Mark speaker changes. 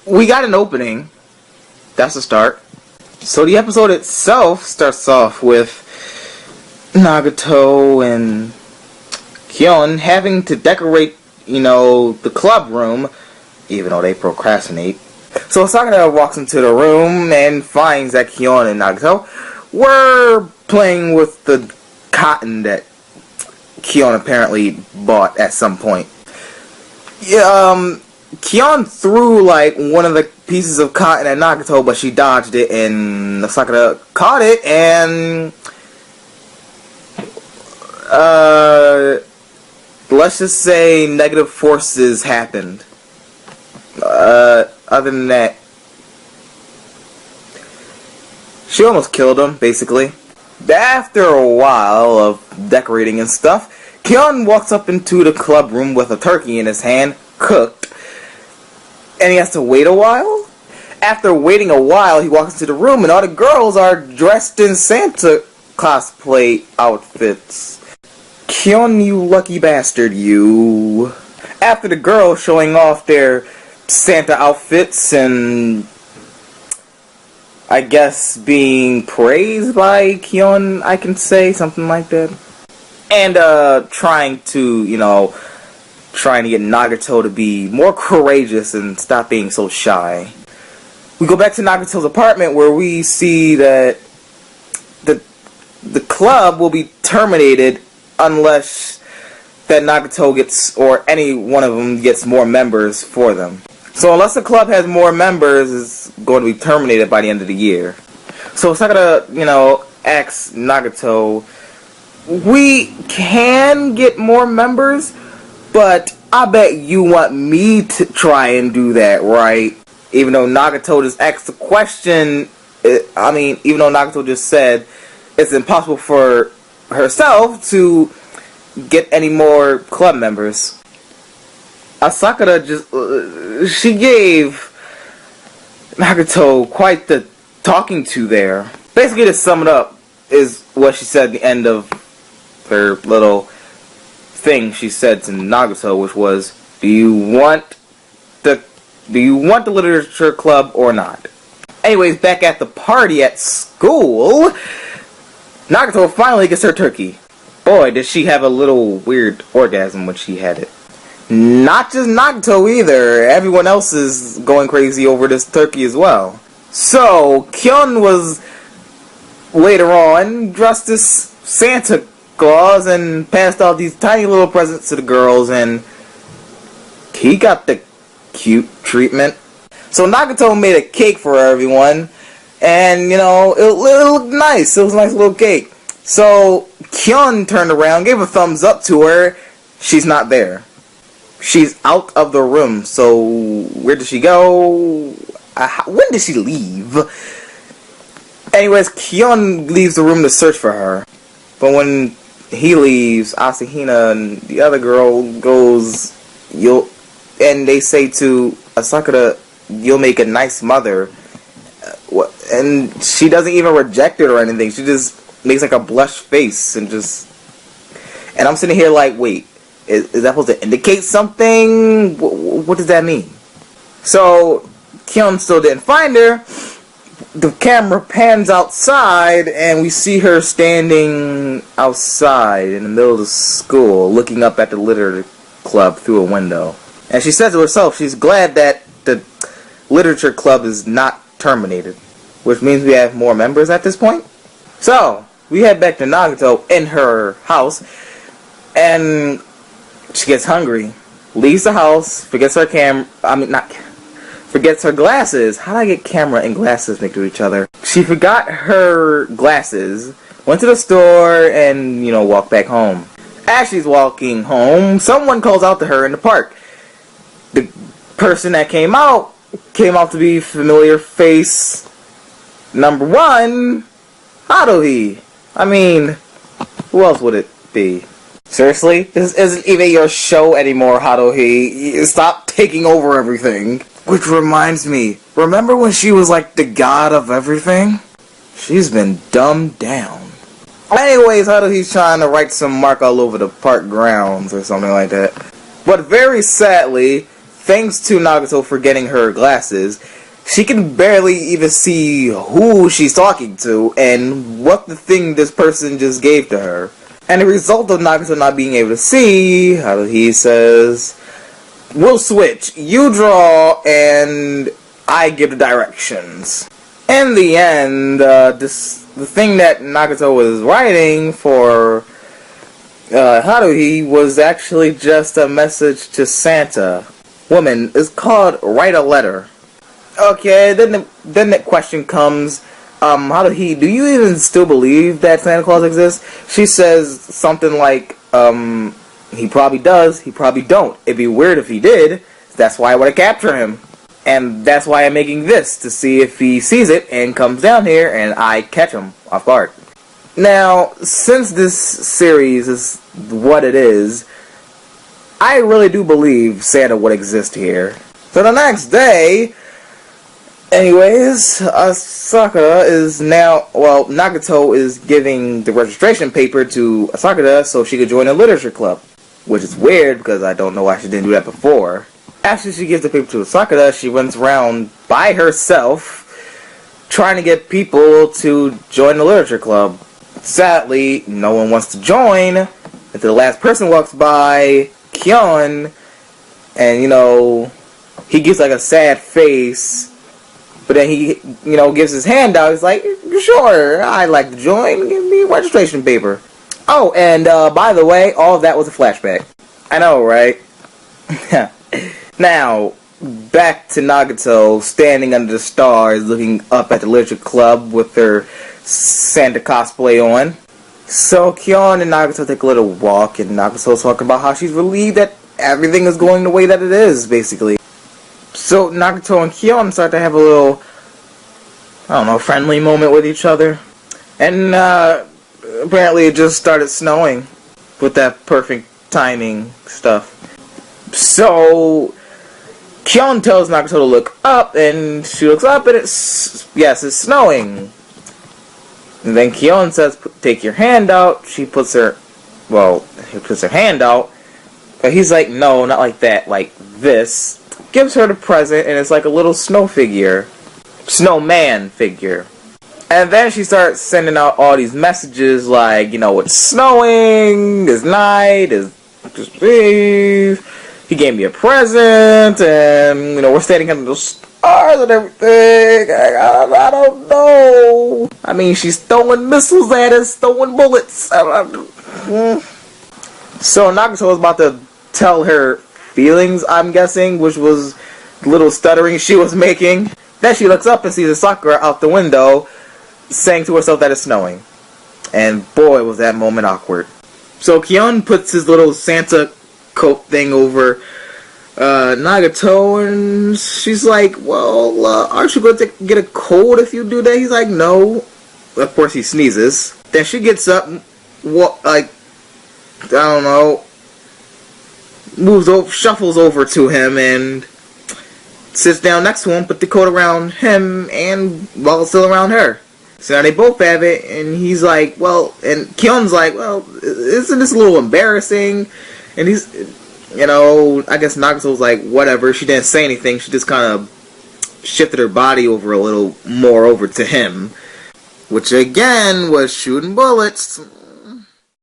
Speaker 1: we got an opening. That's a start. So the episode itself starts off with Nagato and Kyon having to decorate, the club room, even though they procrastinate. So Sakura walks into the room and finds that Kyon and Nagato were playing with the cotton that Kyon apparently bought at some point. Kyon threw one of the pieces of cotton at Nagato, but she dodged it, and Sakura caught it, and let's just say negative forces happened. Other than that, she almost killed him, basically. After a while of decorating and stuff, Kyon walks up into the club room with a turkey in his hand, cooked, and he has to wait a while. After waiting a while, he walks into the room, and all the girls are dressed in Santa cosplay outfits. Kyon, you lucky bastard, you. After the girls showing off their Santa outfits and I guess being praised by Kyon, I can say, something like that. And trying to get Nagato to be more courageous and stop being so shy. We go back to Nagato's apartment where we see that the club will be terminated unless that Nagato gets, or any one of them gets more members for them. So unless the club has more members, it's going to be terminated by the end of the year. So Sakura, asks Nagato, we can get more members, but I bet you want me to try and do that, right? Even though Nagato just asked the question, even though Nagato just said it's impossible for herself to get any more club members. Sakura she gave Nagato quite the talking to there. Basically, to sum it up, is what she said at the end of her little thing she said to Nagato, which was, do you want the literature club or not? Anyways, back at the party at school, Nagato finally gets her turkey. Boy, did she have a little weird orgasm when she had it. Not just Nagato either. Everyone else is going crazy over this turkey as well. So, Kyon was later on dressed as Santa Claus and passed out these tiny little presents to the girls, and he got the cute treatment. So Nagato made a cake for everyone, and it looked nice. It was a nice little cake. So Kyon turned around, gave a thumbs up to her. She's not there. She's out of the room. So where did she go? When did she leave? Anyways, Kyon leaves the room to search for her. But when he leaves, Asahina and the other girl goes, and they say to Sakura, you'll make a nice mother. And she doesn't even reject it or anything. She just makes a blush face and I'm sitting here wait, is that supposed to indicate something? What does that mean? So Kyon still didn't find her. The camera pans outside and we see her standing outside in the middle of the school looking up at the literature club through a window. And she says to herself she's glad that the literature club is not terminated, which means we have more members at this point. So we head back to Nagato in her house, and she gets hungry, leaves the house, forgets her forgets her glasses. How did I get camera and glasses mixed with each other? She forgot her glasses, went to the store, and walked back home. As she's walking home, someone calls out to her in the park. The person that came out to be familiar face number one, Haruhi. Who else would it be? Seriously? This isn't even your show anymore, Haruhi. Stop taking over everything. Which reminds me, remember when she was the god of everything? She's been dumbed down. Anyways, Haruhi's trying to write some mark all over the park grounds or something like that. But very sadly, thanks to Nagato for getting her glasses, she can barely even see who she's talking to and what the thing this person just gave to her. And the result of Nagato not being able to see, he says, we'll switch. You draw and I give the directions. In the end, the thing that Nagato was writing for Haruhi was actually just a message to Santa. Woman, it's called Write a Letter. Okay, then the question comes, Haruhi, do you even still believe that Santa Claus exists? She says something like, he probably does, he probably don't. It'd be weird if he did, that's why I want to capture him. And that's why I'm making this, to see if he sees it and comes down here and I catch him off guard. Now, since this series is what it is, I really do believe Santa would exist here. So the next day, anyways, Sakura is now, Nagato is giving the registration paper to Sakura so she could join a literature club. Which is weird because I don't know why she didn't do that before. After she gives the paper to Sakura, she runs around by herself trying to get people to join the literature club. Sadly, no one wants to join until the last person walks by, Kyon, and he gives like a sad face, but then he gives his hand out. He's like, sure, I'd like to join, give me a registration paper. Oh, and by the way, all of that was a flashback. I know, right? Now, back to Nagato standing under the stars looking up at the literature club with their Santa cosplay on. So Kyon and Nagato take a little walk, and Nagato's talking about how she's relieved that everything is going the way that it is, basically. So Nagato and Kyon start to have a little, friendly moment with each other. And apparently it just started snowing with that perfect timing stuff. So Kyon tells Nagato to look up, and she looks up, and it's snowing. And then Kyon says, take your hand out. He puts her hand out, but he's like, no, not like that, like this. Gives her the present, and it's like a little snowman figure. And then she starts sending out all these messages like, it's snowing, it's night, it's Eve. He gave me a present, and, we're standing under the stars and everything. I don't know. I mean, she's throwing missiles at us, throwing bullets. So Nagato was about to tell her feelings, I'm guessing, which was the little stuttering she was making. Then she looks up and sees a Sakura out the window, saying to herself that it's snowing. And boy, was that moment awkward. So Kyon puts his little Santa coat thing over Nagato, and she's like, well, aren't you going to get a cold if you do that? He's like, no. Of course he sneezes. Then she gets up, shuffles over to him and sits down next to him, put the coat around him and while it's still around her. So now they both have it, and he's like, and Kyon's like, isn't this a little embarrassing? And he's, I guess Nagato's like, whatever. She didn't say anything. She just kind of shifted her body over a little more over to him, which again was shooting bullets.